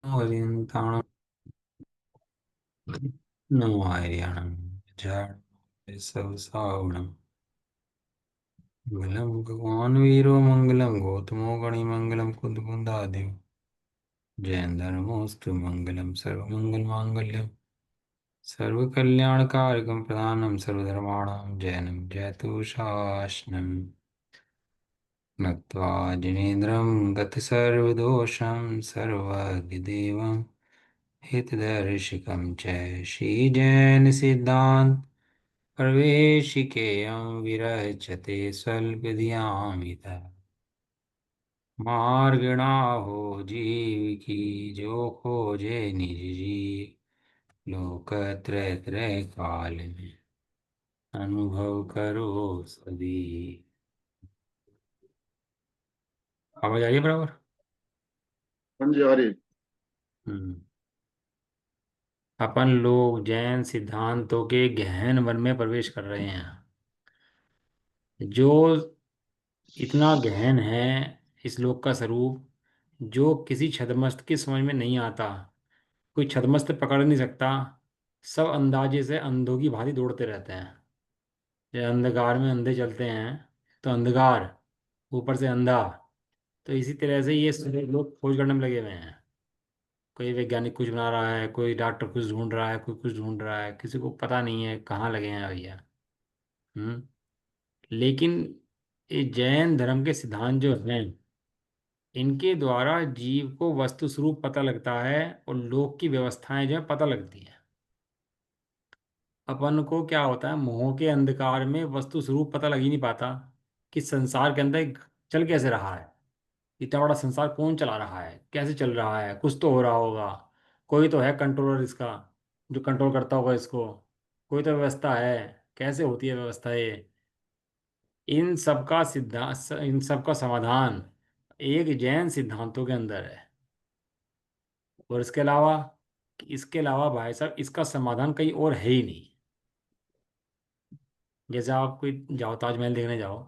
पर्यन्तां no आर्याणं सवसावणं मङ्गलं भगवान् वीरो मङ्गलं गौतमो गणिमङ्गलं कुन्दकुन्दादिं जयन्दनमोऽस्तु मङ्गलं सर्वमङ्गलमाङ्गल्यं सर्वकल्याणकारकं प्रधानं सर्वधर्माणां जयनं जयतु शासनम् नत्वा जिनेन्द्रं गतसर्वदोषं सर्वज्ञदेवं हितदर्शिकं च श्रीजैनसिद्धान्त प्रवेशिकेयं विरचते स्वल्पधियामितः मार्गणाहो जीविकी जो खोजे निज जीव लोकत्रय काल में अनुभव करो सदी। आवाज आ रही है बराबर? हाँ जी, आ रही। हम्म। अपन लोग जैन सिद्धांतों के गहन वन में प्रवेश कर रहे हैं, जो इतना गहन है इस लोक का स्वरूप, जो किसी छद्मस्त की समझ में नहीं आता। कोई छद्मस्त पकड़ नहीं सकता। सब अंदाजे से अंधों की भांति दौड़ते रहते हैं। जैसे अंधकार में अंधे चलते हैं, तो अंधकार ऊपर से अंधा। तो इसी तरह से ये सारे लोग खोज करने में लगे हुए हैं। कोई वैज्ञानिक कुछ बना रहा है, कोई डॉक्टर कुछ ढूंढ रहा है, कोई कुछ ढूंढ रहा है, किसी को पता नहीं है कहाँ लगे हैं भैया। हम्म। लेकिन ये जैन धर्म के सिद्धांत जो हैं, इनके द्वारा जीव को वस्तु स्वरूप पता लगता है और लोक की व्यवस्थाएं जो है पता लगती हैं। अपन को क्या होता है, मोह के अंधकार में वस्तु स्वरूप पता लग ही नहीं पाता कि संसार के अंदर चल कैसे रहा है। इतना बड़ा संसार कौन चला रहा है, कैसे चल रहा है, कुछ तो हो रहा होगा। कोई तो है कंट्रोलर इसका, जो कंट्रोल करता होगा इसको। कोई तो व्यवस्था है। कैसे होती है व्यवस्था ये? इन सब का सिद्धांत, इन सब का समाधान एक जैन सिद्धांतों के अंदर है। और इसके अलावा भाई साहब, इसका समाधान कहीं और है ही नहीं। जैसे आप कोई जाओ, ताजमहल देखने जाओ,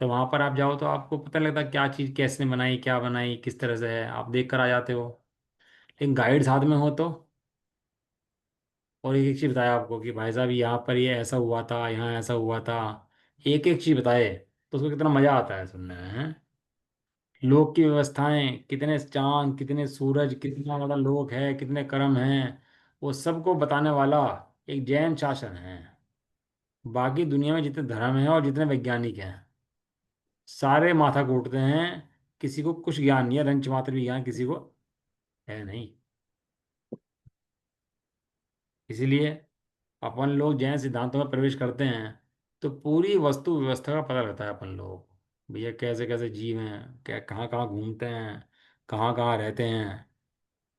तो वहां पर आप जाओ तो आपको पता नहीं लगता क्या चीज़ कैसे बनाई, क्या बनाई, किस तरह से है, आप देख कर आ जाते हो। लेकिन गाइड साथ में हो तो, और एक एक चीज़ बताया आपको कि भाई साहब यहाँ पर ये ऐसा हुआ था, यहाँ ऐसा हुआ था, एक एक चीज़ बताए, तो उसको कितना मज़ा आता है सुनने में, हैं? लोक की व्यवस्थाएं, कितने चांद, कितने सूरज, कितना बड़ा लोक है, कितने कर्म हैं, वो सबको बताने वाला एक जैन शासन है। बाकी दुनिया में जितने धर्म हैं और जितने वैज्ञानिक हैं, सारे माथा कूटते हैं। किसी को कुछ ज्ञान नहीं है, रंच मात्र भी ज्ञान किसी को है नहीं। इसीलिए अपन लोग जैन सिद्धांतों में प्रवेश करते हैं, तो पूरी वस्तु व्यवस्था का पता लगता है अपन लोगों को। भैया कैसे कैसे जीव हैं, क्या कहाँ कहाँ घूमते हैं, कहाँ कहाँ रहते हैं।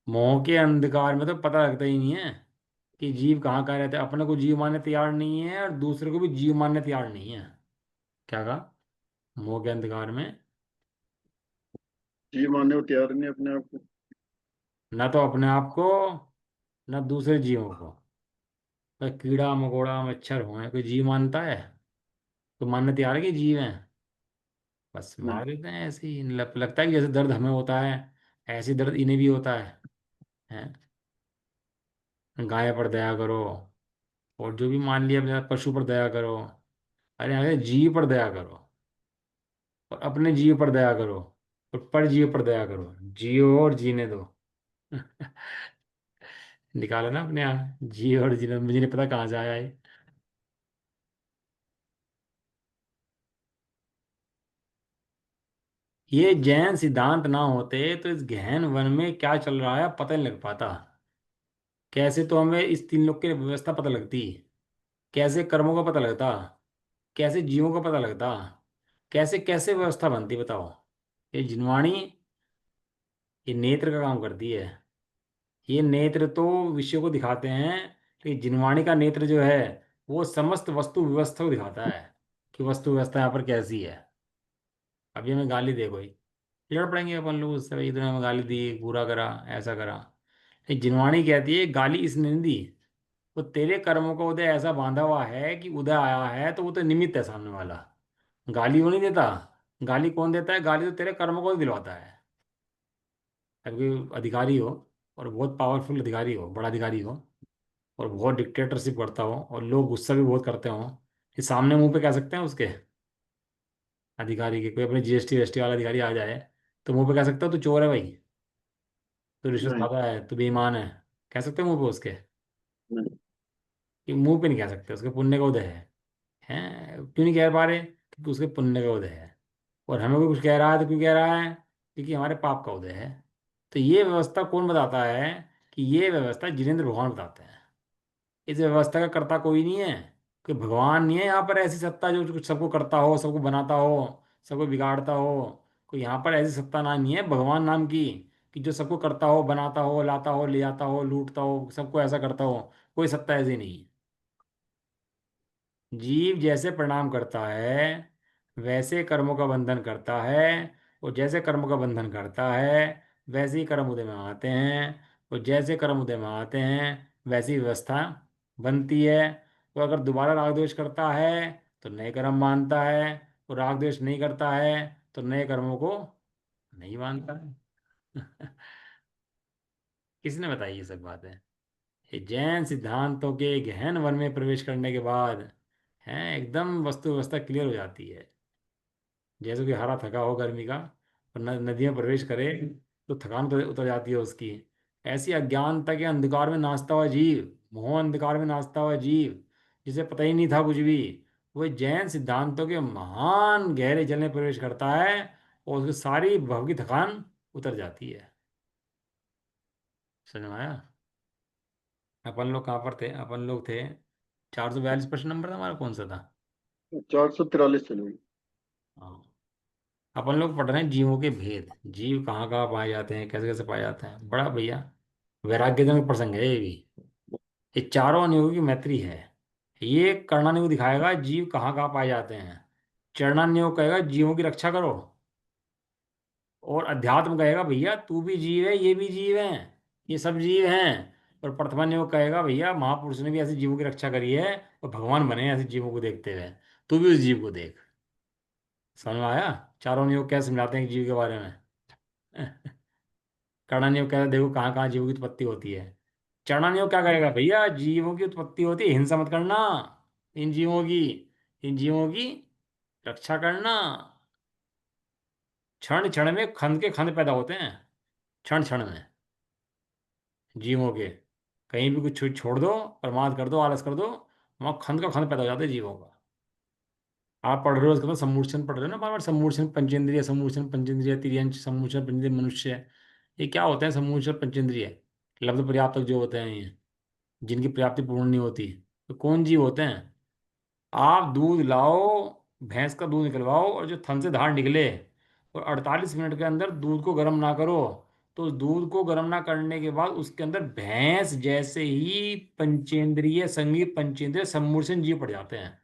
मोह के अंधकार में तो पता लगता ही नहीं है कि जीव कहाँ कहाँ रहते हैं। अपने को जीव मानने तैयार नहीं है और दूसरे को भी जीव मानने तैयार नहीं है। क्या कहा? मोह के अंधकार में जी, मानने को तैयार नहीं अपने आप को। न तो अपने आप को, न दूसरे जीवों को। तो कीड़ा मकोड़ा मच्छर हुए, कोई जीव मानता है? तो मानने तैयार है कि जीव हैं? बस नहीं। मार देते हैं ऐसे ही। लगता है कि जैसे दर्द हमें होता है, ऐसे ही दर्द इन्हें भी होता है? गाय पर दया करो, और जो भी मान लिया अपने पशु पर दया करो। अरे अरे, जीव पर दया करो, और अपने जीव पर दया करो, और पर जीव पर दया करो। जियो और जीने दो। निकालो ना अपने यहाँ, जियो और जीने, मुझे नहीं पता कहाँ से आया है। ये जैन सिद्धांत ना होते तो इस गहन वन में क्या चल रहा है पता नहीं लग पाता। कैसे तो हमें इस तीन लोक की व्यवस्था पता लगती, कैसे कर्मों का पता लगता, कैसे जीवों का पता लगता, कैसे कैसे व्यवस्था बनती बताओ। ये जिनवाणी, ये नेत्र का काम करती है। ये नेत्र तो विषय को दिखाते हैं, लेकिन जिनवाणी का नेत्र जो है, वो समस्त वस्तु व्यवस्था को दिखाता है कि वस्तु व्यवस्था यहाँ पर कैसी है। अभी हमें गाली दे कोई, लड़ पड़ेंगे अपन लोग उससे, भाई इतने हमें गाली दी, पूरा करा, ऐसा करा। लेकिन जिनवाणी कहती है गाली इस निंदी, वो तेरे कर्मों का उदय ऐसा बांधा हुआ है कि उदय आया है तो वो तो निमित्त है सामने वाला। गाली वो नहीं देता। गाली कौन देता है? गाली तो तेरे कर्मों को ही दिलवाता है। अब कोई अधिकारी हो, और बहुत पावरफुल अधिकारी हो, बड़ा अधिकारी हो, और बहुत डिक्टेटरशिप करता हो, और लोग गुस्सा भी बहुत करते हो, कि सामने मुंह पे कह सकते हैं उसके, अधिकारी के, कोई अपने जीएसटी वेस्टी वाला अधिकारी आ जाए, तो मुंह पे कह सकता हो तू चोर है भाई, तू रिश्वत नहीं। खाता है, तू बेईमान है, कह सकते हो मुंह पे उसके? नहीं। कि मुंह पे नहीं कह सकते, उसके पुण्य का उदय है। हैं, क्यों नहीं कह पा रहे? क्योंकि उसके पुण्य का उदय है। और हमें कोई कुछ कह रहा है तो क्यों कह रहा है? क्योंकि हमारे पाप का उदय है। तो ये व्यवस्था कौन बताता है? कि ये व्यवस्था जिनेंद्र भगवान बताते हैं। इस व्यवस्था का कर्ता कोई नहीं है, कोई भगवान नहीं है यहाँ पर ऐसी सत्ता जो कुछ सबको करता हो, सबको बनाता हो, सबको बिगाड़ता हो। कोई यहाँ पर ऐसी सत्ता ना नहीं है भगवान नाम की, कि जो सबको करता हो, बनाता हो, लाता हो, ले जाता हो, लूटता हो, सबको ऐसा करता हो। कोई सत्ता ऐसी नहीं है। जीव जैसे परिणाम करता है, वैसे कर्मों का बंधन करता है। और जैसे कर्मों का बंधन करता है, वैसे ही कर्म उदय में आते हैं। और जैसे कर्म उदय में आते हैं, वैसी व्यवस्था बनती है। तो अगर दोबारा राग द्वेष करता है, तो नए कर्म मानता है। और राग द्वेष नहीं करता है, तो नए कर्मों को नहीं मानता है। किसने बताई ये सब बातें? ये जैन सिद्धांतों के गहन वन में प्रवेश करने के बाद है, एकदम वस्तु व्यवस्था क्लियर हो जाती है। जैसे कि हरा थका हो गर्मी का, और नदी में प्रवेश करे, तो थकान उतर उतर जाती है उसकी। ऐसी अज्ञानता के अंधकार में नाचता हुआ जीव, मोह अंधकार में नाचता हुआ जीव, जिसे पता ही नहीं था कुछ भी, वो जैन सिद्धांतों के महान गहरे जल में प्रवेश करता है, और उसकी सारी भव की थकान उतर जाती है। समझ में आया? अपन लोग कहाँ पर थे? अपन लोग थे 442 प्रश्न नंबर था हमारा, कौन सा था? 443 चलेगी। हाँ। अपन लोग पढ़ रहे हैं जीवों के भेद, जीव कहाँ कहाँ पाए जाते हैं, कैसे कैसे पाए जाते हैं। बड़ा भैया वैराग्यजनक प्रसंग है ये भी। ये चारों अनियों की मैत्री है। ये कर्णानियोग दिखाएगा जीव कहाँ कहाँ पाए जाते हैं। चरणानियोग कहेगा जीवों की रक्षा करो। और अध्यात्म कहेगा भैया तू भी जीव है, ये भी जीव है, ये सब जीव हैं। और प्रथमानियोग कहेगा भैया महापुरुष ने भी ऐसे जीवों की रक्षा करी है, और भगवान बने हैं ऐसे जीवों को देखते हुए। तू भी उस जीव को देख। समझ में आया? चारों नियोग क्या समझाते हैं जीव के बारे में? कर्णनियोग कहता है देखो कहाँ कहाँ जीवों की उत्पत्ति होती है। चरणनियोग क्या करेगा भैया? जीवों की उत्पत्ति होती है, हिंसा मत करना इन जीवों की, इन जीवों की रक्षा करना। क्षण क्षण में खंड के खंड पैदा होते हैं, क्षण क्षण में जीवों के। कहीं भी कुछ छोड़ दो, प्रमाद कर दो, आलस कर दो, वहाँ खंड का खंड पैदा हो जाता है जीवों का। आप पढ़ रहे हो उसके अंदर सम्मूर्छन पढ़ रहे हो ना, बार बार सम्मूर्छन पंचेंद्रिय, सम्मूर्छन पंचेंद्रिय, तिर्यंच सम्मूर्छन पंचेंद्रिय, मनुष्य। ये क्या होते हैं सम्मूर्छन पंचेंद्रिय? लब्ध पर्याप्तक जो होते हैं ये, जिनकी प्राप्ति पूर्ण नहीं होती, तो कौन जीव होते हैं? आप दूध लाओ, भैंस का दूध निकलवाओ, और जो थन से धार निकले, और 48 मिनट के अंदर दूध को गर्म ना करो, तो उस दूध को गर्म ना करने के बाद उसके अंदर भैंस जैसे ही पंचेंद्रिय संगी पंचेंद्रिय सम्मूर्छन जीव पड़ जाते हैं,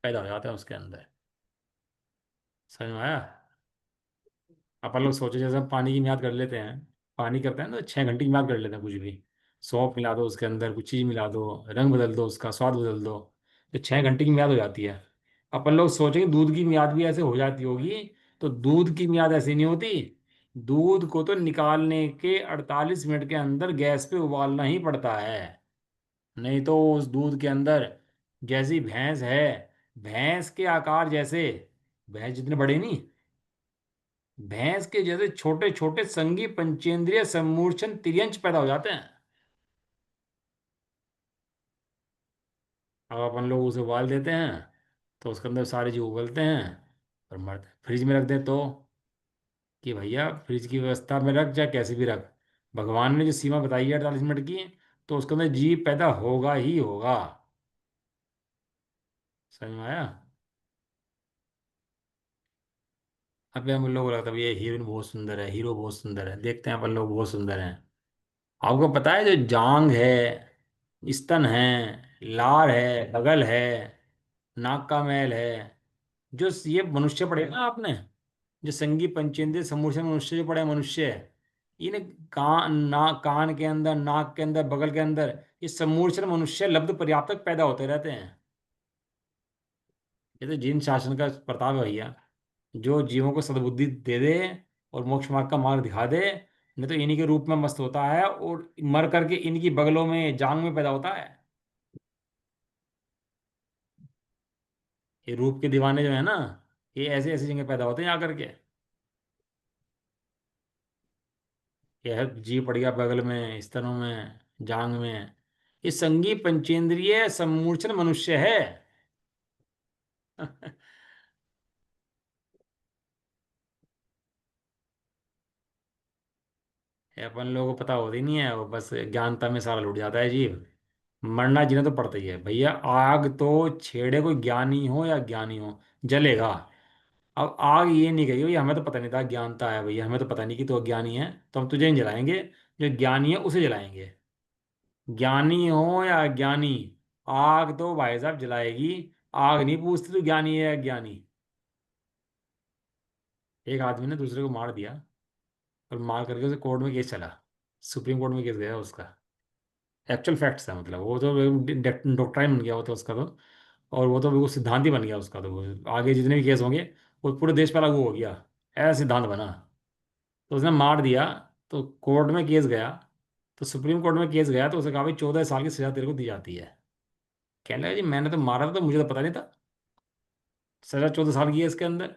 पैदा हो जाते हैं उसके अंदर। समझ में आया? अपन लोग सोचे जैसे हम पानी की मियाद कर लेते हैं, पानी करते हैं ना तो 6 घंटे की मियाद कर लेते हैं कुछ भी। सौंफ मिला दो उसके अंदर, कुछ चीज़ मिला दो, रंग बदल दो, उसका स्वाद बदल दो, तो 6 घंटे की मियाद हो जाती है। अपन लोग सोचेंगे दूध की मियाद भी ऐसे हो जाती होगी, तो दूध की मियाद ऐसी नहीं होती। दूध को तो निकालने के 48 मिनट के अंदर गैस पे उबालना ही पड़ता है। नहीं तो उस दूध के अंदर, जैसी भैंस है, भैंस के आकार जैसे, भैंस जितने बड़े नहीं, भैंस के जैसे छोटे छोटे संगी पंचेंद्रिय सम्मूर्छन तिर्यंच पैदा हो जाते हैं। अब अपन लोग उसे उबाल देते हैं, तो उसके अंदर सारे जीव उबलते हैं और मरते हैं। फ्रिज में रख दे तो, कि भैया फ्रिज की व्यवस्था में रख, चाहे कैसे भी रख, भगवान ने जो सीमा बताई है 48 मिनट की, तो उसके अंदर जीव पैदा होगा ही होगा। समझ में आया? अब हम लोग को लगता है ये हीरोइन बहुत सुंदर है, हीरो बहुत सुंदर है, देखते हैं अपन लोग बहुत सुंदर हैं। आपको पता है जो जांग है, स्तन है, लार है, बगल है, नाक का मैल है, जो ये मनुष्य पढ़े ना आपने, जो संगी पंचेंद्रिय सम्मोचन मनुष्य जो पढ़े मनुष्य, इन कान के अंदर, नाक के अंदर, बगल के अंदर, ये सम्मूर्छन मनुष्य लब्ध पर्याप्तक पैदा होते रहते हैं। ये तो जिन शासन का प्रताप है भैया, जो जीवों को सद्बुद्धि दे दे और मोक्ष मार्ग का मार्ग दिखा दे, नहीं तो इन्हीं के रूप में मस्त होता है और मर करके इनकी बगलों में जांग में पैदा होता है। ये रूप के दीवाने जो है ना, ये ऐसे ऐसी जगह पैदा होते हैं आकर के। ये है जी पड़ गया बगल में, स्तनों में, जांग में। ये संगी पंचेंद्रिय सम्मूर्छन मनुष्य है। ये अपन लोगों को पता होती नहीं है, वो बस ज्ञानता में सारा लुट जाता है जीव। मरना जीना तो पड़ता ही है भैया। आग तो छेड़े कोई ज्ञानी हो या ज्ञानी हो, जलेगा। अब आग ये नहीं कही, भैया हमें तो पता नहीं था ज्ञानता है, भैया हमें तो पता नहीं कि तू अज्ञानी है, तो हम तुझे नहीं जलाएंगे। जो ज्ञानी है उसे जलाएंगे। ज्ञानी हो या अज्ञानी, आग तो भाई साहब जलाएगी। आग नहीं पूछती तू ज्ञानी है या अज्ञानी। एक आदमी ने दूसरे को मार दिया, और मार करके उसे कोर्ट में केस चला। सुप्रीम कोर्ट में केस गया उसका। एक्चुअल फैक्ट्स है, मतलब वो तो डॉक्ट्राइन बन गया वो तो उसका तो। और वो तो बिल्कुल सिद्धांत ही बन गया उसका तो। वो आगे जितने भी केस होंगे वो पूरे देश पर लागू हो गया। ऐसा सिद्धांत बना। तो उसने मार दिया, तो कोर्ट में केस गया। तो सुप्रीम कोर्ट में केस गया तो उसे कहा भाई 14 साल की सजा तेरे को दी जाती है। कहने लगा जी मैंने तो मारा था, तो मुझे तो पता नहीं था। सजा 14 साल की है इसके अंदर।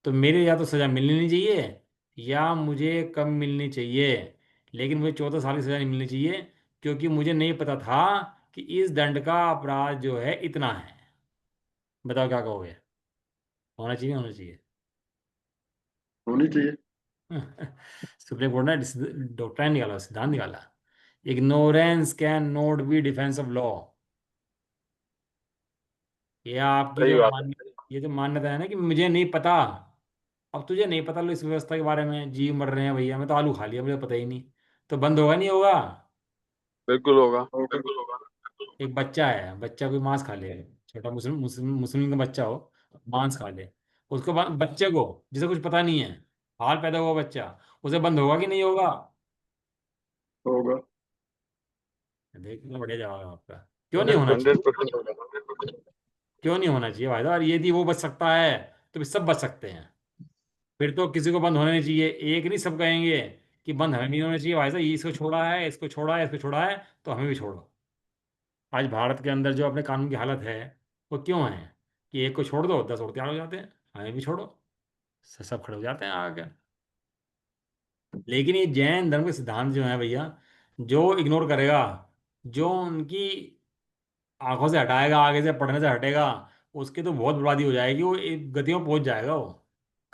तो मेरे या तो सजा मिलनी नहीं चाहिए, या मुझे कम मिलनी चाहिए। लेकिन मुझे 14 साल की सजा नहीं मिलनी चाहिए, क्योंकि मुझे नहीं पता था कि इस दंड का अपराध जो है इतना है। बताओ क्या कहोगे? होना चाहिए होना चाहिए? होनी चाहिए। सुप्रीम कोर्ट ने डॉक्ट्राइन निकाला, सिद्धांत निकाला। Ignorance can not be defence of law. ये आपकी सही जो बात मान है। ये जो मान्यता है ना कि मुझे नहीं पता। अब तुझे नहीं पता लो इस व्यवस्था के बारे में, जीव मर रहे हैं भैया, मैं तो आलू खा लिया, मुझे पता ही नहीं। तो बंद होगा नहीं होगा? बिल्कुल होगा, बिल्कुल होगा। एक बच्चा है, बच्चा कोई मांस खा ले, छोटा मुस्लिम मुस्लिम मुस्लिम का बच्चा हो, मांस खा ले। उसको बच्चे को, जिसे कुछ पता नहीं है, हाल पैदा हुआ बच्चा, उसे बंद होगा कि नहीं होगा? होगा। देख लो, बढ़िया जवाब है आपका। क्यों नहीं होना चाहिए? 100% होगा। क्यों नहीं होना चाहिए भाई साहब? यदि वो बच सकता है तो भी सब बच सकते हैं। फिर तो किसी को बंद होना नहीं चाहिए, एक नहीं सब कहेंगे कि बंद हमें नहीं होना चाहिए भाई साहब, ये इसको छोड़ा है, इसको छोड़ा है, इसको छोड़ा है, तो हमें भी छोड़ो। आज भारत के अंदर जो अपने कानून की हालत है, वो क्यों है? कि एक को छोड़ दो 10 और तैयार हो जाते हैं, हमें भी छोड़ो। सब खड़े हो जाते हैं आगे। लेकिन ये जैन धर्म के सिद्धांत जो है भैया, जो इग्नोर करेगा, जो उनकी आंखों से हटाएगा, आगे से पढ़ने से हटेगा, उसकी तो बहुत बर्बादी हो जाएगी। वो एक गतियों में पहुंच जाएगा वो।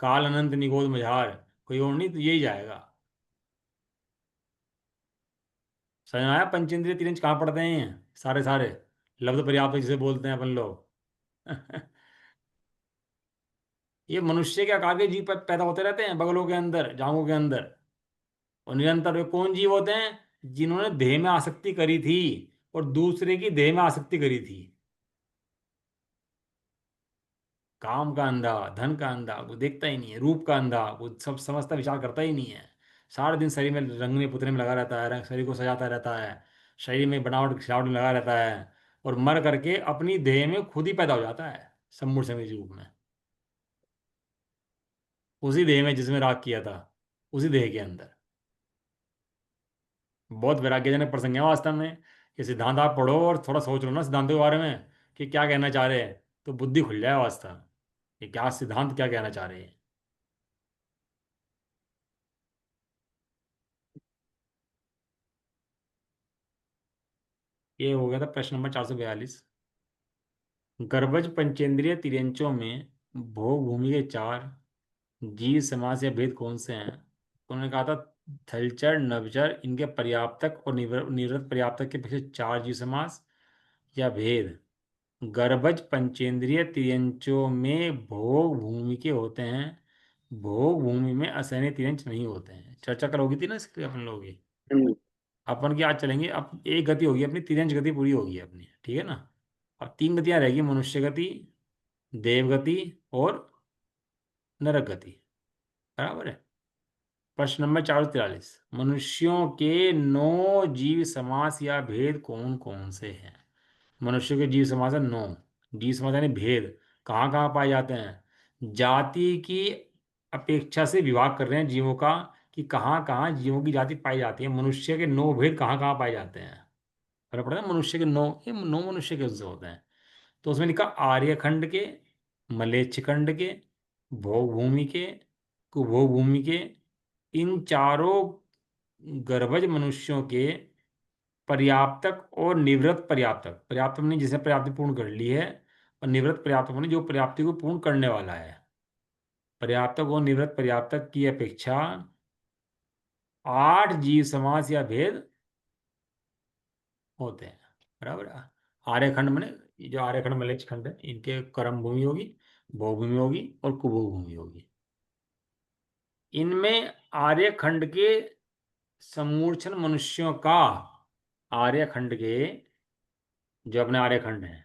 काल अनंत निगोद मझार, कोई और नहीं तो यही जाएगा। समझ में आया? पंचेंद्रिय तीन इंच कहाँ पड़ते हैं? सारे सारे लब्ध पर्याप्त जिसे बोलते हैं अपन लोग। ये मनुष्य के आकार के जीव पैदा होते रहते हैं बगलों के अंदर, जांघों के अंदर। और निरंतर वे कौन जीव होते हैं? जिन्होंने देह में आसक्ति करी थी, और दूसरे की देह में आसक्ति करी थी। काम का अंधा, धन का अंधा, वो देखता ही नहीं है। रूप का अंधा, वो सब समझता विचार करता ही नहीं है। सारा दिन शरीर में रंगने पुतने में लगा रहता है, शरीर को सजाता रहता है, शरीर में बनावट खिलावट में लगा रहता है। और मर करके अपनी देह में खुद ही पैदा हो जाता है, सम्मूढ़ समय रूप में। उसी देह में जिसमें राग किया था, उसी देह के अंदर। बहुत वैराग्यजनक प्रसंग है वास्तव में। ये सिद्धांत आप पढ़ो और थोड़ा सोच लो ना सिद्धांतों के बारे में, कि क्या कहना चाह रहे हैं, तो बुद्धि खुल जाए वास्तव। ये क्या सिद्धांत क्या कहना चाह रहे हैं? ये हो गया था प्रश्न नंबर 442। गर्भज पंचेंद्रिय तिर्यंचों में भोग भूमि के चार जीव समास या भेद कौन से हैं? तो उन्होंने कहा था थलचर, नभचर, इनके पर्याप्तक और निवृत्त पर्याप्तक के पीछे चार जीव समास या भेद। गर्भज पंचेंद्रिय तिर्यंचों में भोग भूमि के होते हैं, भोग भूमि में असहनीय तिर्यंच नहीं होते हैं। चर्चा कल होगी थी ना इसकी अपन लोगों की। हम्म। अपन की आज चलेंगे, अब एक गति होगी अपनी, तिर्यंच गति पूरी होगी अपनी, ठीक है ना? अब तीन गतियां रहेगी, मनुष्य गति, देव गति और नरक गति। बराबर है? प्रश्न नंबर 443। मनुष्यों के नौ जीव समास या भेद कौन कौन से हैं? मनुष्य के जीव समास है नौ। जीव समास यानी भेद, कहाँ कहाँ पाए जाते हैं? जाति की अपेक्षा से विभाग कर रहे हैं जीवों का, कि कहाँ कहाँ जीवों की जाति पाई जाती है, मनुष्य के नौ भेद कहाँ कहाँ पाए जाते हैं। फर्क पड़ा है मनुष्य के नौ, ये नौ मनुष्य के उससे होते हैं। तो उसमें लिखा आर्यखंड के, मलेच्छ खंड के, भोग भूमि के, कुभोग भूमि के, इन चारों गर्भज मनुष्यों के पर्याप्तक और निवृत्त पर्याप्तक, पर्याप्त ने जिसे पर्याप्ति पूर्ण कर ली है, और निवृत्त पर्याप्तक ने जो पर्याप्ति को पूर्ण करने वाला है। पर्याप्तक और निवृत्त पर्याप्तक की अपेक्षा 8 जीव समास या भेद होते हैं। बराबर। आर्यखंड में, ये जो आर्यखंड मलेच्छ खंड है, इनके कर्म भूमि होगी, भोग भूमि होगी और कुभोग भूमि होगी। इनमें आर्यखंड के समूर्छन मनुष्यों का, आर्यखंड के जो अपने आर्यखंड है,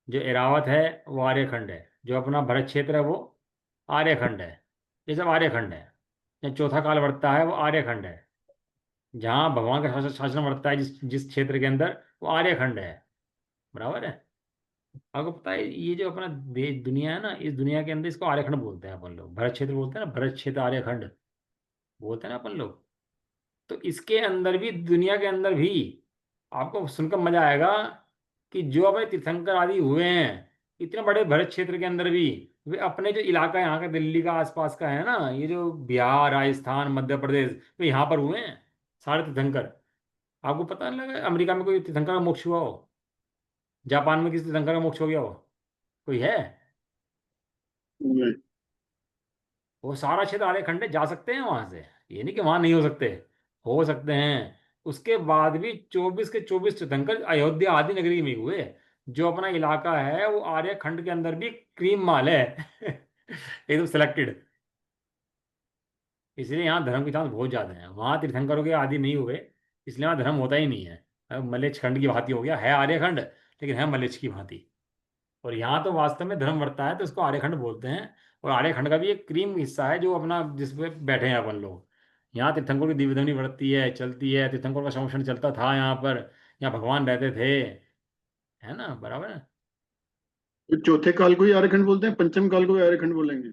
जो एरावत है वो आर्यखंड है, जो अपना भरत क्षेत्र है वो आर्यखंड है। ये सब आर्यखंड है। जो चौथा काल वर्तता है वो आर्यखंड है। जहाँ भगवान का शासन शासन वर्तता है जिस जिस क्षेत्र के अंदर, वो आर्यखंड है। बराबर है। आपको पता है ये जो अपना देश दुनिया है ना, इस दुनिया के अंदर इसको आर्यखंड बोलते हैं अपन लोग, भरत क्षेत्र बोलते हैं ना, भरत क्षेत्र आर्यखंड बोलते हैं ना अपन लोग। तो इसके अंदर भी, दुनिया के अंदर भी आपको सुनकर मजा आएगा कि जो अपने तीर्थंकर आदि हुए हैं इतने बड़े भरत क्षेत्र के अंदर भी, वे अपने जो इलाका यहाँ का दिल्ली का आसपास का है ना, ये जो बिहार राजस्थान मध्य प्रदेश, वे यहाँ पर हुए हैं सारे तीर्थंकर। आपको पता नहीं लगा अमेरिका में कोई तीर्थंकर का मोक्ष हुआ हो, जापान में किसी तीर्थंकर का मोक्ष हो गया हो, कोई है? नहीं। वो सारा क्षेत्र आर्यखंड है, जा सकते हैं वहां से, ये नहीं कि वहां नहीं हो सकते हैं। उसके बाद भी 24 के 24 तीर्थंकर अयोध्या आदि नगरी में हुए। जो अपना इलाका है वो आर्यखंड के अंदर भी क्रीम माल है एकदम सिलेक्टेड। इसलिए यहाँ धर्म के चांस बहुत ज्यादा हैं, वहाँ तीर्थंकरों के आदि नहीं हुए, इसलिए वहाँ धर्म होता ही नहीं है। अब मलेच्छ खंड की भांति हो गया, है आर्यखंड लेकिन है मलेच्छ की भांति। और यहाँ तो वास्तव में धर्म वर्ता है तो उसको आर्यखंड बोलते हैं। और आर्यखंड का भी एक क्रीम हिस्सा है जो अपना जिस पे बैठे हैं अपन लोग। यहाँ तीर्थंकर की दिव्य ध्वनि बढ़ती है, चलती है, तीर्थंकर का संरक्षण चलता था यहाँ पर, यहाँ भगवान रहते थे, है ना? बराबर है। तो चौथे काल को ही आर्यखंड बोलते हैं, पंचम काल को ही आर्यखंड बोलेंगे?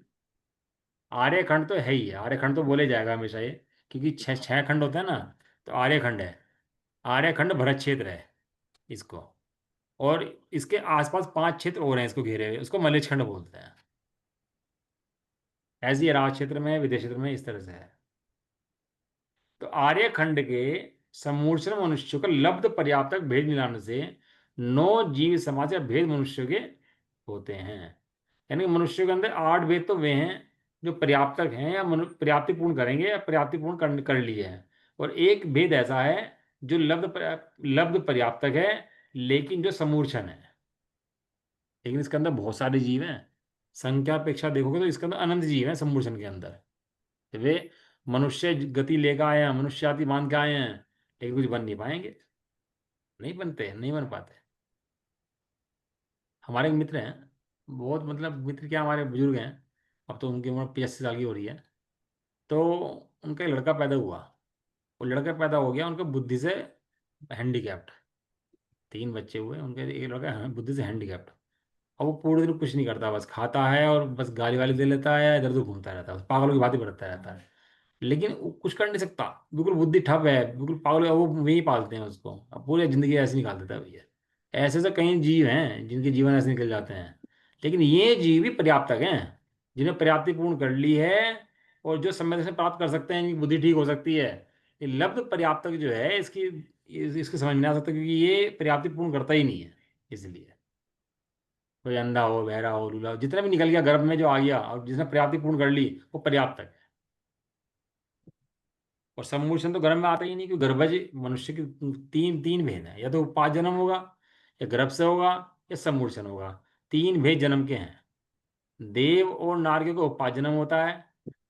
आर्यखंड तो है ही है, आर्यखंड तो बोले जाएगा हमेशा ये, क्योंकि छह छह खंड होते हैं ना, तो आर्यखंड है। आर्यखंड भरत क्षेत्र है इसको, और इसके आसपास 5 क्षेत्र और हैं इसको घेरे हुए, उसको मलेच्छ खंड बोलते हैं। ऐसे ही राज क्षेत्र में, विदेश क्षेत्र में इस तरह से है। तो आर्यखंड के समूर्छन मनुष्यों का लब्ध पर्याप्तक भेद मिलाने से 9 जीव समाज या भेद मनुष्य के होते हैं। यानी कि मनुष्य के अंदर 8 भेद तो वे हैं जो पर्याप्तक हैं या पर्याप्ति पूर्ण करेंगे या पर्याप्ति पूर्ण कर लिए हैं। और एक भेद ऐसा है जो लब्ध पर्याप्तक है लेकिन जो समूर्छन है। लेकिन इसके अंदर बहुत सारे जीव हैं, संख्या अपेक्षा देखोगे तो इसके अंदर अनंत जीव हैं समूर्छन के अंदर। वे मनुष्य गति लेकर आए हैं, मनुष्य जाति मान के आए हैं, लेकिन कुछ बन नहीं पाएंगे, नहीं बनते, नहीं बन पाते। हमारे एक मित्र हैं, बहुत मतलब मित्र क्या, हमारे बुजुर्ग हैं, अब तो उनकी उम्र 85 साल की हो रही है। तो उनका एक लड़का पैदा हुआ, वो लड़का पैदा हो गया उनके बुद्धि से हैंडीकैप्ट। 3 बच्चे हुए उनके, एक लड़का बुद्धि से हैंडीकैप्ट। और वो पूरे दिन कुछ नहीं करता, बस खाता है और बस गाली वाली दे लेता है, इधर उधर घूमता रहता है, बस पागलों की भांति बढ़ता रहता है। लेकिन वो कुछ कर नहीं सकता, बिल्कुल बुद्धि ठप है, बिल्कुल पागल है, वो वही पालते हैं उसको, अब पूरी जिंदगी ऐसे निकाल देता है भैया। ऐसे से कई जीव हैं जिनके जीवन ऐसे निकल जाते हैं, लेकिन ये जीव भी पर्याप्तक हैं, जिन्हें पर्याप्ति पूर्ण कर ली है और जो समय से प्राप्त कर सकते हैं, इनकी बुद्धि ठीक हो सकती है। ये लब्ध पर्याप्तक जो है इसकी समझ में नहीं आ सकता, क्योंकि ये पर्याप्ति पूर्ण करता ही नहीं है। इसलिए कोई अंधा हो, बहरा हो, लूला हो, जितना भी निकल गया गर्भ में जो आ गया और जिसने पर्याप्ति पूर्ण कर ली, वो पर्याप्तक है। और सम्मोचन तो गर्भ में आता ही नहीं, क्योंकि गर्भज मनुष्य की तीन तीन भेद है, या तो 5 जन्म होगा, या गर्भ से होगा, या सम्मूर्छन होगा। 3 भेद जन्म के हैं। देव और नारकियों को 5 जन्म होता है।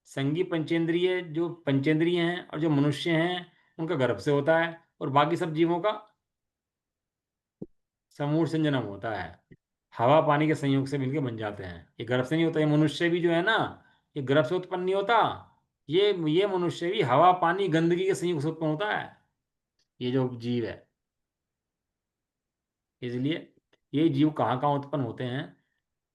संगी पंचेंद्रिय जो पंचेंद्रिय हैं और जो मनुष्य हैं उनका गर्भ से होता है, और बाकी सब जीवों का समूर्छन जन्म होता है। हवा पानी के संयोग से मिलकर बन जाते हैं, ये गर्भ से नहीं होता। ये मनुष्य भी जो है ना, ये गर्भ से उत्पन्न नहीं होता। ये मनुष्य भी हवा पानी गंदगी के संयोग से उत्पन्न होता है, ये जो जीव है। इसलिए ये जीव कहाँ कहाँ उत्पन्न होते हैं,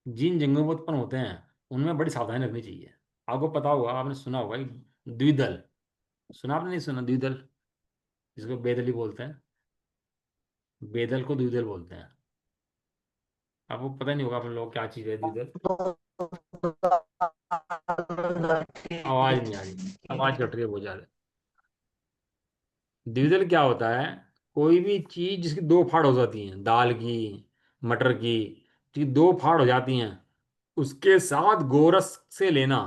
जिन जंगलों में उत्पन्न होते हैं उनमें बड़ी सावधानी रखनी चाहिए। आपको पता होगा, आपने सुना होगा कि द्विदल सुना आपने? नहीं सुना? द्विदल, जिसको बेदली बोलते हैं। बेदल को द्विदल बोलते हैं। आपको पता नहीं होगा, आप लोग क्या चीज़ है द्विदल। आवाज़ नहीं आ रही, आवाज़ कट रही है बहुत ज़्यादा। द्विदल क्या होता है? कोई भी चीज जिसकी दो फाड़ हो जाती हैं, दाल की, मटर की, जिसकी दो फाड़ हो जाती हैं, उसके साथ गोरस से लेना।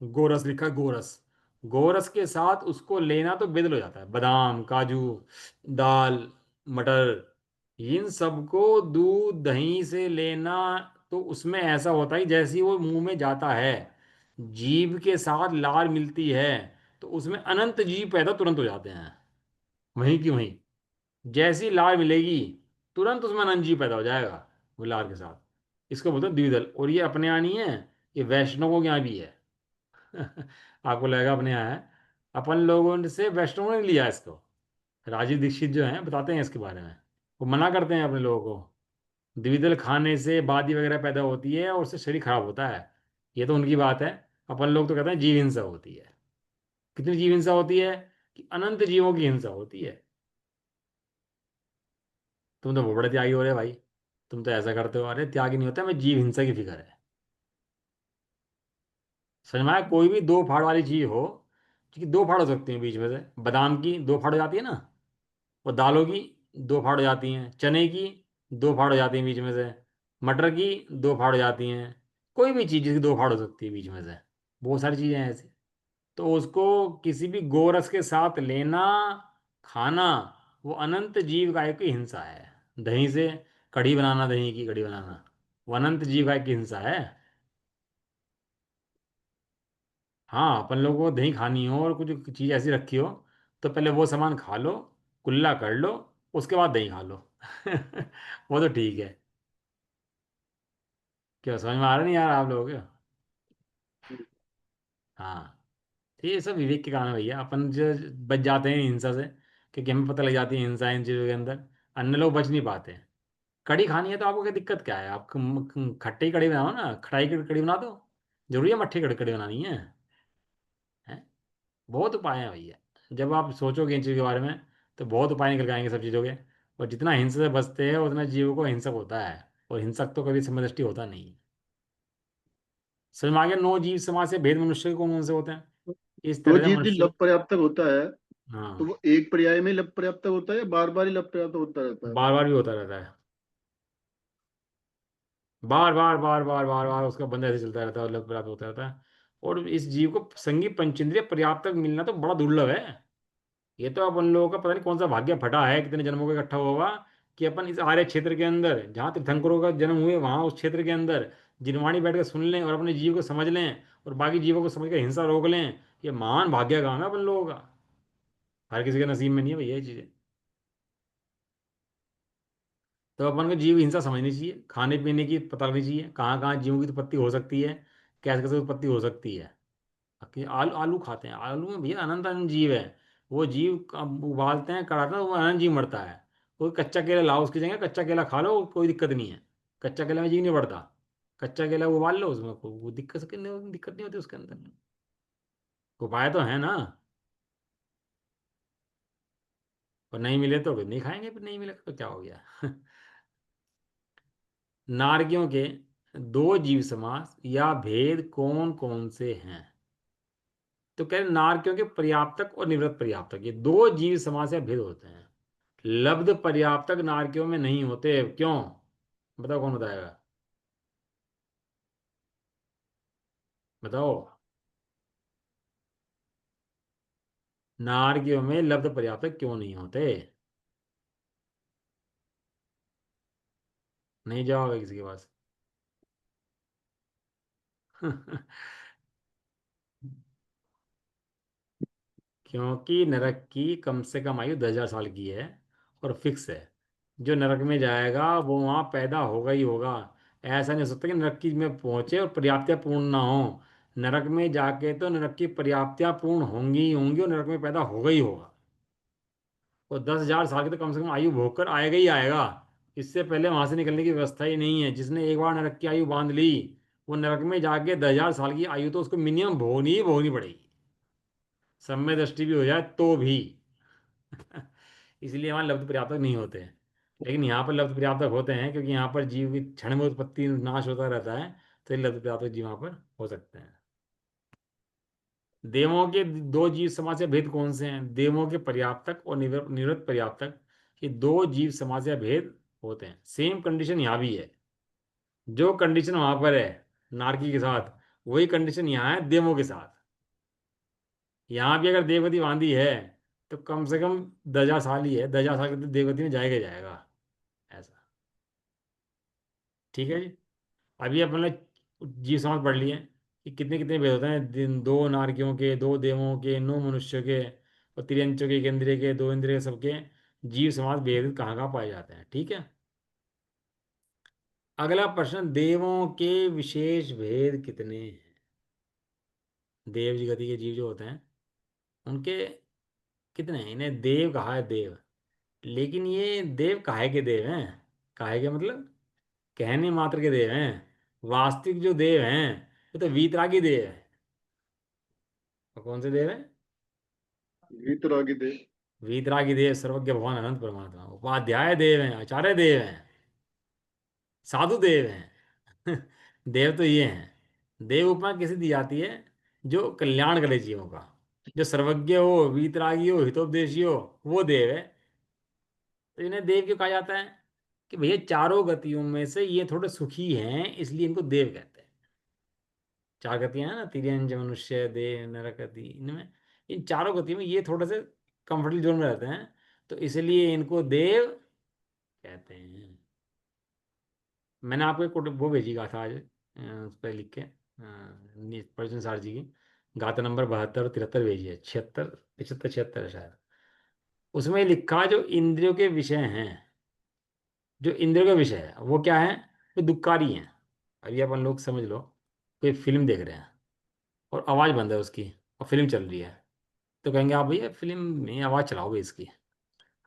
गोरस लिखा है, गोरस। गोरस के साथ उसको लेना तो बेदल हो जाता है। बादाम, काजू, दाल, मटर, इन सबको दूध दही से लेना, तो उसमें ऐसा होता है जैसे ही वो मुंह में जाता है, जीभ के साथ लार मिलती है, तो उसमें अनंत जीव पैदा तुरंत हो जाते हैं, वहीं की वहीं। जैसी लार मिलेगी, तुरंत उसमें अनंत जीव पैदा हो जाएगा वो लार के साथ। इसको बोलते हैं द्विदल। और ये अपने यहाँ नहीं है, ये वैष्णवों के यहाँ भी है। आपको लगेगा अपने यहाँ है, अपन लोगों से वैष्णवों ने लिया इसको। राजीव दीक्षित जो हैं बताते हैं इसके बारे में। वो मना करते हैं अपने लोगों को, द्विदल खाने से बादी वगैरह पैदा होती है और उससे शरीर खराब होता है। ये तो उनकी बात है। अपन लोग तो कहते हैं जीव हिंसा होती है। कितनी जीव हिंसा होती है? कि अनंत जीवों की हिंसा होती है। तुम तो बड़े त्यागी हो रहे भाई, तुम तो ऐसा करते हो। अरे त्यागी नहीं होता, मैं जीव हिंसा की फिक्र है। समझ में आया? कोई भी दो फाड़ वाली चीज हो, क्योंकि दो फाड़ हो सकती है बीच में से। बादाम की दो फाड़ हो जाती है ना, और दालों की दो फाड़ हो जाती हैं, चने की दो फाड़ हो जाती हैं बीच में से, मटर की दो फाड़ हो जाती हैं। कोई भी चीज़ जिसकी दो फाड़ हो सकती है बीच में से, बहुत सारी चीज़ें हैं ऐसी। तो उसको किसी भी गोरस के साथ लेना, खाना, वो अनंत जीव काय की हिंसा है। दही से कढ़ी बनाना, दही की कढ़ी बनाना, वो अनंत जीव काय की हिंसा है। हाँ, अपन लोगों को दही खानी हो और कुछ चीज़ ऐसी रखी हो, तो पहले वो सामान खा लो, कुल्ला कर लो, उसके बाद दही खा लो। वो तो ठीक है। क्या समझ में आ रहा नहीं यार आप लोगों को? हाँ। तो ये सब विवेक के काम है भैया। अपन जो बच जाते हैं हिंसा से, क्योंकि हमें पता लग जाती है हिंसा इन चीज़ों के अंदर। अन्य लोग बच नहीं पाते हैं। कड़ी खानी है तो आपको क्या दिक्कत क्या है? आप खट्टी कड़ी बनाओ ना, खटाई की कड़ी बना दो। जरूरी है मट्ठी कड़ी कड़ी बनानी है? हैं? बहुत उपाय हैं भैया। जब आप सोचोगे इन चीज़ों के बारे में, तो बहुत उपाय निकल के आएंगे सब चीज़ों के। और जितना हिंसा से बचते हैं उतना जीवों को हिंसक होता है, और हिंसक तो कभी समदृष्टि होता नहीं। समझ में आ गया? नौ जीव समाज से भेद मनुष्य के कौन कौन से होते हैं, इस तो तरह से जीव जी मनुष्य। लव पर्याप्तक होता है, तो हाँ, वो एक पर्याय में लव पर्याप्तक होता है या बार बार ही लव पर्याप्तक होता रहता है? बार बार भी होता रहता है। बार बार बार बार बार बार उसका बंधा ऐसे चलता रहता है, अलग प्राप्त होता रहता है। और इस जीव को संगी पंचेंद्रिय पर्याप्त तक मिलना तो बड़ा दुर्लभ है। ये तो अपन लोगों का पता नहीं कौन सा भाग्य फटा है, कितने जन्मों का इकट्ठा हुआ होगा, कि अपन इस आर्य क्षेत्र के अंदर जहाँ तीर्थंकरों का जन्म हुए, वहाँ उस क्षेत्र के अंदर जिनवाणी बैठ कर सुन लें और अपने जीव को समझ लें, और बाकी जीवों को समझ कर हिंसा रोक लें। ये महान भाग्य काम है अपन लोगों का। हर किसी के नसीब में नहीं है भैया ये चीज़ें। तो अपन को जीव हिंसा समझनी चाहिए, खाने पीने की पता लगनी चाहिए, कहाँ कहाँ जीवों की उत्पत्ति हो सकती है, कैसे कैसे उत्पत्ति हो सकती है। कि आलू आलू खाते हैं, आलू में भैया अनंत अनंत जीव है। वो जीव उबालते हैं, कराते हैं, वो अनंत जीव मरता है। कोई कच्चा केला लाओ, उसकी जगह कच्चा केला खा लो, कोई दिक्कत नहीं है। कच्चा केला में जीव नहीं बढ़ता। कच्चा केला उबाल लो, उसमें कोई वो दिक्कत नहीं होती उसके अंदर। उपाय तो है ना। और नहीं मिले तो नहीं खाएंगे, फिर नहीं मिले तो क्या हो गया। नारकियों के दो जीव समास या भेद कौन कौन से हैं? तो कह रहे नारकियों के पर्याप्तक और निवृत्त पर्याप्तक, ये दो जीव समास या भेद होते हैं। लब्ध पर्याप्तक नारकियों में नहीं होते, क्यों? बताओ, कौन बताएगा? बताओ। नारकियों में लब्ध पर्याप्तक क्यों नहीं होते? नहीं जवाब है किसी के पास? क्योंकि नरक की कम से कम आयु 10,000 साल की है, और फिक्स है। जो नरक में जाएगा वो वहाँ पैदा होगा ही होगा। ऐसा नहीं हो सकता कि नरक की में पहुंचे और पर्याप्तियाँ पूर्ण ना हो। नरक में जाके तो नरक की पर्याप्तियाँ पूर्ण होंगी ही होंगी, और नरक में पैदा होगा ही होगा। और 10,000 साल की तो कम से कम आयु भोग कर आएगा ही आएगा। इससे पहले वहां से निकलने की व्यवस्था ही नहीं है। जिसने एक बार नरक की आयु बांध ली, वो नरक में जाके 10,000 साल की आयु तो उसको मिनिमम भोगनी ही भोगनी पड़ेगी। समय दृष्टि भी हो जाए तो भी। इसलिए वहाँ लब्ध पर्याप्तक नहीं होते हैं। लेकिन यहाँ पर लब्ध पर्याप्तक होते हैं, क्योंकि यहाँ पर जीव की क्षण में उत्पत्ति नाश होता रहता है। तो ये लब्ध पर्याप्तक जीव यहाँ पर हो सकते हैं। देवों के दो जीव समाज या भेद कौन से हैं? देवों के पर्याप्तक और निवृत्त पर्याप्तक, ये दो जीव समाज या भेद होते हैं। सेम कंडीशन यहाँ भी है। जो कंडीशन वहां पर है नारकी के साथ, वही कंडीशन यहाँ है देवों के साथ। यहाँ भी अगर देवगति बांधी है तो कम से कम 10,000 साल ही है, 10,000 साल के तो देवगति में जाएगा ही जाएगा। ऐसा। ठीक है जी। अभी अपन ने जीव समाज पढ़ लिए कि कितने कितने भेद होते हैं। दो नारकियों के, दो देवों के, 9 मनुष्यों के, और त्रियंचों के, एक इंद्रिय के, दो इंद्रिय के, सबके जीव समाज भेद कहाँ कहाँ पाए जाते हैं। ठीक है। अगला प्रश्न, देवों के विशेष भेद कितने हैं? देव जी गति के जीव जो होते हैं उनके कितने हैं? इन्हें देव कहा है, देव। लेकिन ये देव काहे के देव हैं? काहे के मतलब कहने मात्र के देव हैं। वास्तविक जो देव हैं वो तो वीतरागी देव है। और कौन से देव हैं? वीतरागी दे। वीतरागी देव, सर्वज्ञ भगवान अनंत परमात्मा, उपाध्याय देव हैं, आचार्य देव हैं, साधु देव हैं। देव तो ये हैं। देव उपमा किसे दी जाती है? जो कल्याण करे जीवों का, जो सर्वज्ञ हो, वीतरागी हो, हितोपदेशी हो, वो देव है। तो इन्हें देव क्यों कहा जाता है? कि भैया चारों गतियों में से ये थोड़े सुखी हैं, इसलिए इनको देव कहते हैं। चार गतियां हैं ना, तिर्यंज, मनुष्य, देव, नरक गति, इनमें इन चारों गतियों में ये थोड़े से कंफर्टेबल जोन में रहते हैं, तो इसलिए इनको देव कहते हैं। मैंने आपको एक वो भेजी गाथा आज, उस पर लिख के, प्रवचन सार जी की गाथा नंबर 72 और 73 भेजी है, 76, 75, 76 है शायद। उसमें लिखा जो इंद्रियों के विषय हैं, जो इंद्रियों का विषय है वो क्या है? वो दुक्कारी हैं। अभी अपन लोग समझ लो, कोई फिल्म देख रहे हैं और आवाज़ बंद है उसकी, और फिल्म चल रही है, तो कहेंगे आप भैया फिल्म में आवाज़ चलाओ भाई इसकी।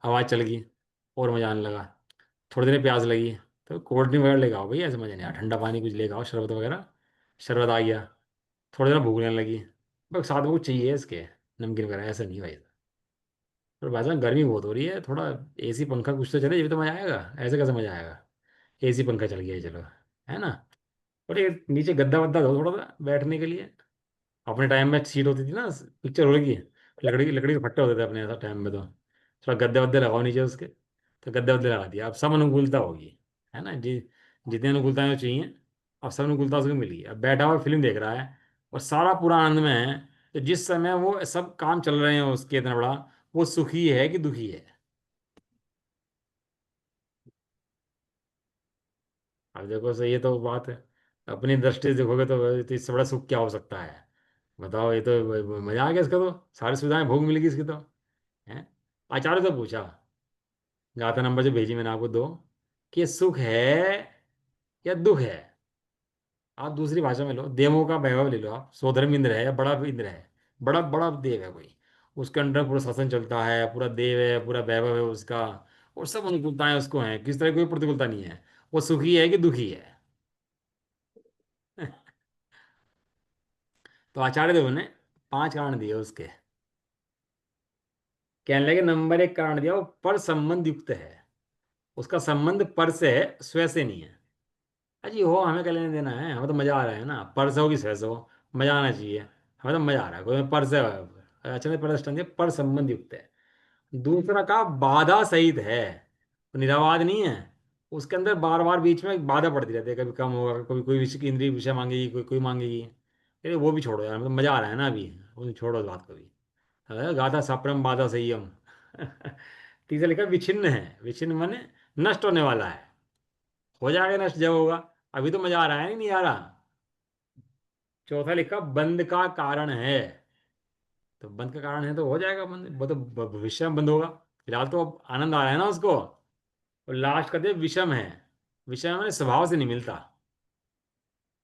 आवाज़ चल गई और मज़ा आने लगा। थोड़ी देर प्यास लगी तो कोल्ड ड्रिंक वगैरह लेके आओ भैया, ऐसे मज़ा नहीं आया, ठंडा पानी कुछ लेके आओ, शरबत वगैरह। शरबत आ गया। थोड़ी देर भूख लगने लगी, बस साथ में कुछ चाहिए इसके, नमकीन वगैरह। ऐसा नहीं भाई। और भाई साहब गर्मी बहुत हो रही है, थोड़ा एसी पंखा कुछ तो चले, ये भी तो मज़ा आएगा। ऐसे कैसे मज़ा आएगा? एसी पंखा चल गया है, चलो, है ना। और ये नीचे गद्दा वद्दा दो थोड़ा सा बैठने के लिए। अपने टाइम में सीट होती थी ना, पिक्चर हॉल की, लकड़ी लकड़ी के फट्टे होते थे अपने ऐसा टाइम में। तो थोड़ा गद्दे वद्दे लगाओ नीचे उसके, तो गद्दे वद्दे लगा दिया। अब सब अनुकूलता होगी, है ना जी। जितनी अनुकूलताएं चाहिए, अब सब अनुकूलता उसको मिल गई। अब बैठा हुआ फिल्म देख रहा है और सारा पूरा आनंद में है, तो जिस समय वो सब काम चल रहे हैं उसके इतना बड़ा, वो सुखी है कि दुखी है? अब देखो सही, ये तो बात है, अपनी दृष्टि से देखोगे तो इससे बड़ा सुख क्या हो सकता है? बताओ, ये तो मजा आ गया इसका, तो सारी सुविधाएं भोग मिल गई इसकी तो। है। आचार्य से पूछा, गाथा नंबर जो भेजी मैंने आपको दो, कि ये सुख है या दुख है? आप दूसरी भाषा में लो, देवों का वैभव ले लो आप, स्वधर्म इंद्र है या बड़ा इंद्र है, बड़ा बड़ा देव है कोई, उसके अंडर पूरा शासन चलता है, पूरा देव है, पूरा वैभव है उसका, और सब अनुकूलताएं उसको हैं, किस तरह की कोई प्रतिकूलता नहीं है। वो सुखी है कि दुखी है? तो आचार्य देव ने 5 कारण दिए उसके। कहने लगे नंबर 1 कारण दिया, वो पर संबंध युक्त है। उसका संबंध पर से है, स्व से नहीं है। अजी हो, हमें क्या लेने देना है, हमें तो मजा आ रहा है ना, पर से हो कि स्व से हो, मजा आना चाहिए। हमें तो मजा आ रहा है, कोई पर से। अच्छा, पर दृष्टांत दिया, पर संबंध युक्त है। दूसरा का बाधा सहित है, निरावाद नहीं है। उसके अंदर बार बार बीच में बाधा पड़ती रहती है, कभी कम होगा, कभी कोई विषय की इंद्रिय विषय मांगेगी, कोई कोई मांगेगी। अरे वो भी छोड़ो यार, मतलब मजा आ रहा है ना अभी, वो छोड़ो इस बात को भी। गाथा साप्रम बाधा संयम। तीसरा लिखा विच्छिन्न है, विच्छिन्न माने नष्ट होने वाला है। हो जाएगा नष्ट जब होगा, अभी तो मजा आ रहा है, नहीं आ रहा। चौथा लिखा बंद का कारण है, तो बंद का कारण है तो हो जाएगा बंद, वो तो भविष्य में बंद होगा। फिलहाल तो अब आनंद आ रहा है ना उसको। और लास्ट का दे विषम है, विषम मैंने स्वभाव से नहीं मिलता,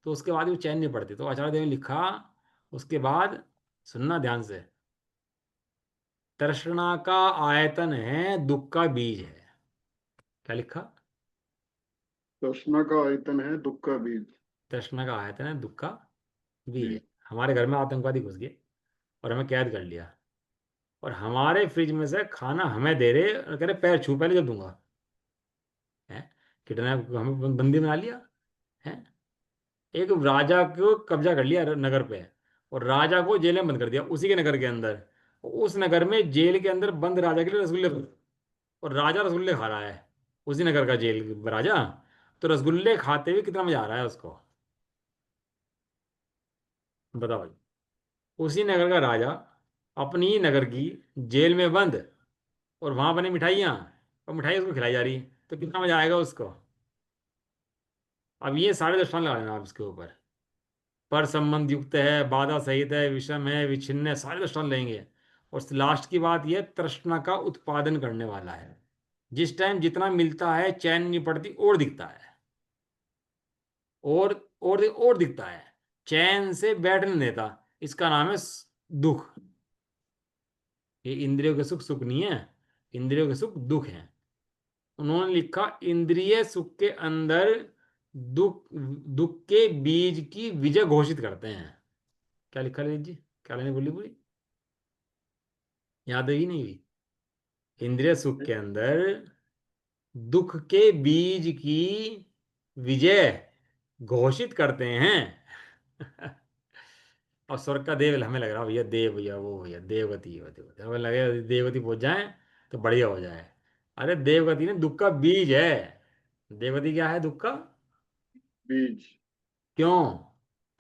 तो उसके बाद भी चैन नहीं पड़ती। तो आचार्य देव ने लिखा उसके बाद, सुनना ध्यान से, तृष्णा का आयतन है, दुख का बीज है। क्या लिखा? तृष्णा का आयतन है दुख का बीज। तृष्णा का आयतन है, दुख का बीज है। बीज। हमारे घर में आतंकवादी घुस गए और हमें कैद कर लिया। और हमारे फ्रिज में से खाना हमें दे रहे और कह रहे पैर छू, पहले जब दूंगा। है, कितना हमें बंदी बना लिया है। एक राजा को कब्जा कर लिया नगर पे, और राजा को जेल में बंद कर दिया उसी के नगर के अंदर। उस नगर में जेल के अंदर बंद राजा के लिए रसगुल्ले, और राजा रसगुल्ले खा रहा है, उसी नगर का जेल राजा। तो रसगुल्ले खाते हुए कितना मजा आ रहा है उसको, बताओ भाई। उसी नगर का राजा अपनी ही नगर की जेल में बंद, और वहां बनी मिठाइयाँ, और मिठाई उसको खिलाई जा रही है, तो कितना मजा आएगा उसको। अब ये सारे दृष्टांत लगा लेना आप इसके ऊपर। पर संबंध युक्त है, बाधा सहित है, विषम है, विच्छिन्न है, सारे दृष्टांत लेंगे। और लास्ट की बात यह तृष्णा का उत्पादन करने वाला है। जिस टाइम जितना मिलता है चैन नहीं पड़ती, और दिखता है, और और दिखता है, चैन से बैठने नहीं देता। इसका नाम है दुख। ये इंद्रियों के सुख सुख नहीं है, इंद्रियों के सुख दुख है। उन्होंने लिखा इंद्रिय सुख के अंदर दुख, दुख के बीज की विजय घोषित करते हैं। क्या लिखा है जी, क्या लाइन बोली पूरी, याद है ही नहीं हुई। इंद्रिय सुख के अंदर दुख के बीज की विजय घोषित करते हैं। और स्वर्ग का देव हमें लग रहा भैया, देव भैया वो भैया देवगति देवगति, हमें लगे देवगति पहुंच जाए तो बढ़िया हो जाए। अरे देवगति ने दुख का बीज है। देवगति क्या है, दुख का बीज। क्यों,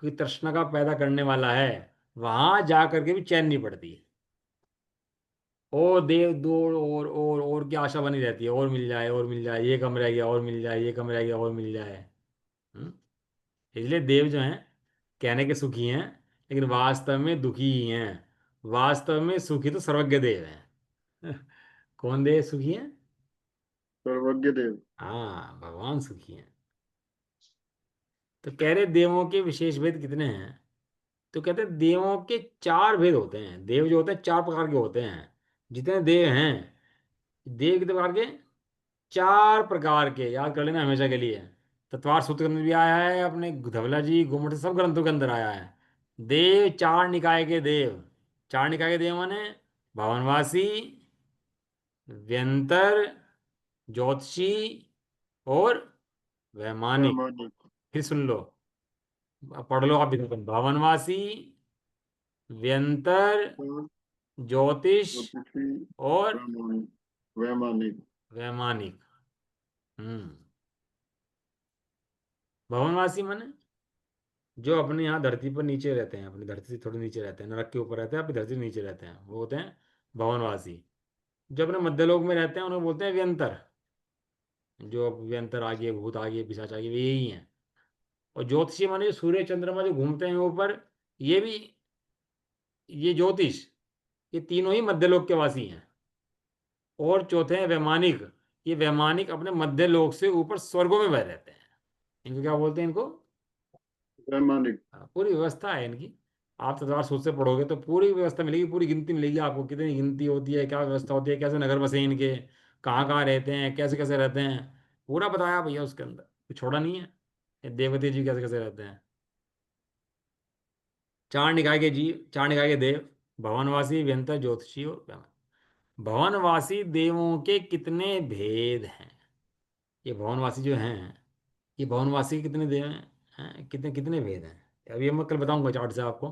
कि तृष्णा का पैदा करने वाला है। वहां जा करके भी चैन नहीं पड़ती, और देव दौड़ और की आशा बनी रहती है, और मिल जाए और मिल जाए, ये कम रह गया और मिल जाए, ये कम रह गया और मिल जाए। हम्म? इसलिए देव जो हैं कहने के सुखी हैं, लेकिन वास्तव में दुखी ही हैं। वास्तव में सुखी तो सर्वज्ञ देव हैं। कौन देव सुखी हैं? सर्वज्ञ देव। हाँ, भगवान सुखी हैं। तो कह रहे देवों के विशेष भेद कितने हैं। तो कहते हैं देवों के चार भेद होते हैं। देव जो होते हैं चार प्रकार के होते हैं। जितने देव हैं, देव कितने प्रकार के, चार प्रकार के, याद कर लेना हमेशा के लिए। तत्वार सूत्र के अंदर भी आया है, अपने धवला जी गुम्मट सब ग्रंथों के अंदर आया है। देव चार निकाय के देव। चार निकाय के देव माने भवनवासी, व्यंतर, ज्योतिषी और वैमानिक। वैमानिक। फिर सुन लो, अब पढ़ लो आप भी। भवनवासी, व्यंतर, और ज्योतिष ज्योतिषी। और वैमानिक। वैमानिक। वैमानिक। हम्म। भवनवासी माने जो अपने यहाँ धरती पर नीचे रहते हैं, अपनी धरती से थोड़े नीचे रहते हैं, नरक के ऊपर रहते हैं, अपनी धरती से नीचे रहते हैं, वो होते हैं भवनवासी। जो अपने मध्यलोक में रहते हैं उन्हें बोलते हैं व्यंतर। जो अब व्यंतर आ गए, भूत आ गए, पिशाच आ गए, वे यही हैं। और ज्योतिषी माने जो सूर्य चंद्रमा जो घूमते हैं ऊपर, ये भी, ये ज्योतिष, ये तीनों ही मध्यलोक के वासी हैं। और चौथे हैं वैमानिक। ये वैमानिक अपने मध्यलोक से ऊपर स्वर्गों में बह रहते हैं। इनको क्या बोलते हैं, इनको वैमानिक। पूरी व्यवस्था है इनकी। आप तत्वार सोच से पढ़ोगे तो पूरी व्यवस्था मिलेगी, पूरी गिनती मिलेगी आपको, कितनी गिनती होती है, क्या व्यवस्था होती है, कैसे नगर बसे इनके, कहाँ कहाँ रहते हैं, कैसे कैसे रहते हैं। पूरा बताया भैया उसके अंदर, कुछ छोड़ा नहीं है। ये देवती जी कैसे कैसे रहते हैं। चार निकाय के जीव, चार निकाय के देव, भवनवासी, व्यंतर, ज्योतिषी और वैमानिक। भवनवासी देवों के कितने भेद हैं। ये भवनवासी जो हैं, ये भवनवासी के कितने देव हैं, कितने कितने भेद हैं। अभी मैं कल बताऊंगा चार्ट से आपको,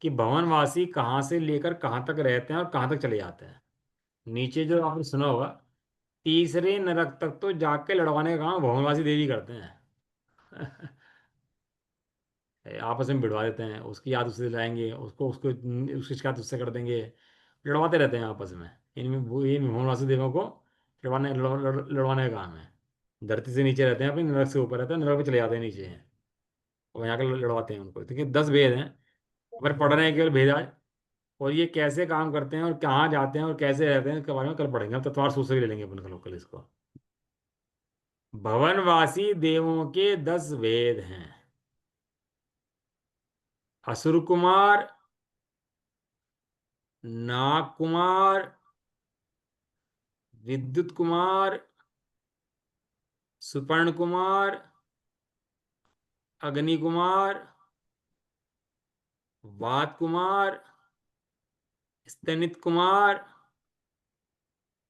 कि भवनवासी कहाँ से लेकर कहाँ तक रहते हैं और कहाँ तक चले जाते हैं। नीचे जो आपने सुना होगा, तीसरे नरक तक तो जाके लड़वाने का काम भवनवासी देवी करते हैं। आपस में भिड़वा देते हैं, उसकी याद उससे दिलाएंगे, उसको उसको उसकी शिकायत उससे कर देंगे। लड़वाते रहते हैं आपस में। इनमें इन भवनवासी देवों को लड़वाने का काम है। धरती से नीचे रहते हैं, अपनी नरक से ऊपर रहते हैं, नरक में चले जाते हैं नीचे हैं, और यहाँ के लड़वाते हैं उनको। देखिए 10 भेद हैं, पर पढ़ रहे हैं केवल भेद आज। और ये कैसे काम करते हैं और कहाँ जाते हैं और कैसे रहते हैं इसके बारे में कल पढ़ेंगे। हम तत्वार सूत्र से भी ले लेंगे अपन कल इसको। भवनवासी देवों के 10 भेद हैं। असुर कुमार, नाग कुमार, विद्युत कुमार, सुपर्ण कुमार, अग्नि कुमार, वात कुमार स्तनित कुमार,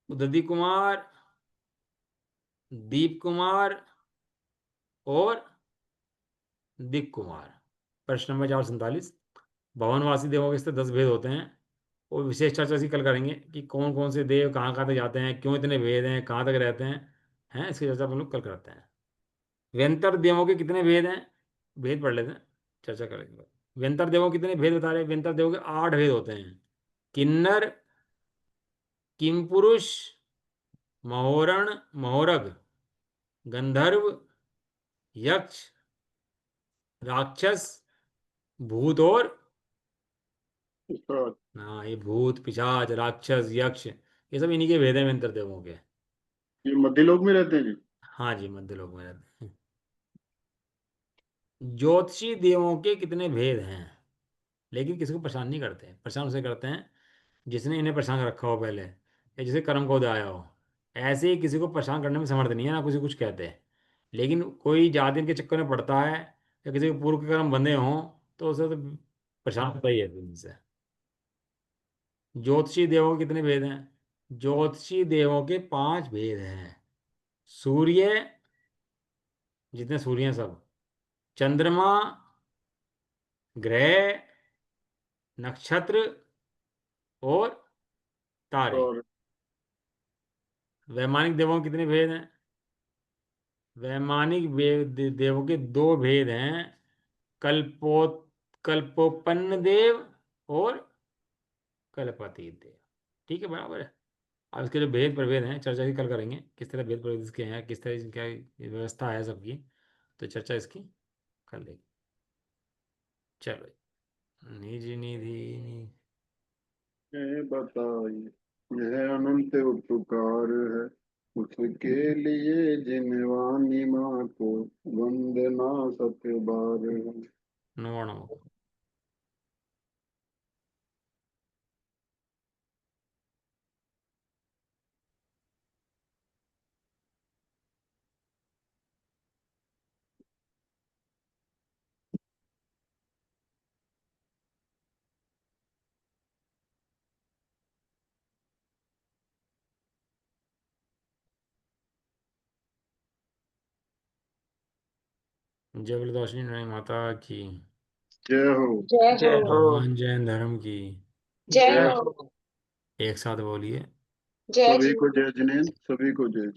उदती कुमार, दीप कुमार और दिक कुमार। प्रश्न नंबर 447। भवनवासी देवों के इससे 10 भेद होते हैं। और विशेष चर्चा इसी कल करेंगे कि कौन कौन से देव कहाँ कहाँ तक जाते हैं, क्यों इतने भेद हैं, कहाँ तक रहते हैं। हैं, इसकी चर्चा हम लोग कल करते हैं। व्यंतर देवों के कितने भेद हैं? भेद पढ़ लेते हैं, चर्चा करेंगे। व्यंतर देवों के कितने भेद बता रहे हैं? व्यंतर देवों के 8 भेद होते हैं। किन्नर, किमपुरुष, महोरण, महोरग, गंधर्व, यक्ष, राक्षस, भूत और, इसका हाँ, ये भूत पिशाच राक्षस यक्ष ये सब इन्हीं के भेद हैं व्यंतर देवों के। ये मध्य लोक में रहते हैं जी। हाँ जी, मध्य लोक में रहते हैं। ज्योतिषी देवों के कितने भेद हैं? लेकिन किसी को परेशान नहीं करते, परेशान उसे करते हैं जिसने इन्हें परेशान कर रखा हो पहले, या जिसे कर्म को आया हो। ऐसे ही किसी को परेशान करने में समर्थ नहीं है, ना किसी को कुछ कहते हैं। लेकिन कोई ज्यादा इनके चक्कर में पड़ता है, या किसी के पूर्व के कर्म बंधे हों, तो उसे तो परेशान होता ही है इनसे। ज्योतिषी देवों के कितने भेद हैं? ज्योतिषी देवों के 5 भेद हैं। सूर्य, जितने सूर्य हैं सब, चंद्रमा, ग्रह, नक्षत्र और तारे। और वैमानिक देवों के कितने भेद हैं? वैमानिक देवों के 2 भेद हैं। कल्पो कल्पोपन्न देव और कल्पति देव। ठीक है, बराबर है। अब इसके जो भेद प्रभेद हैं, चर्चा की कल करेंगे, किस तरह भेद प्रभेद इसके हैं, किस तरह इनका व्यवस्था है सबकी। तो चर्चा इसकी कर लेंगे। चलो। निज निधि ये बताइए, यह अनंत उपकार है उसके लिए जिनवानी माँ को वंदना सत बार है। नवाणु। जय बलदासनी माता की। जय हो। जय हो। भगवान जैन धर्म की। जय जय हो। हो। एक साथ बोलिए। जय सभी जी। को जय जिनेन्द्र, सभी को जय।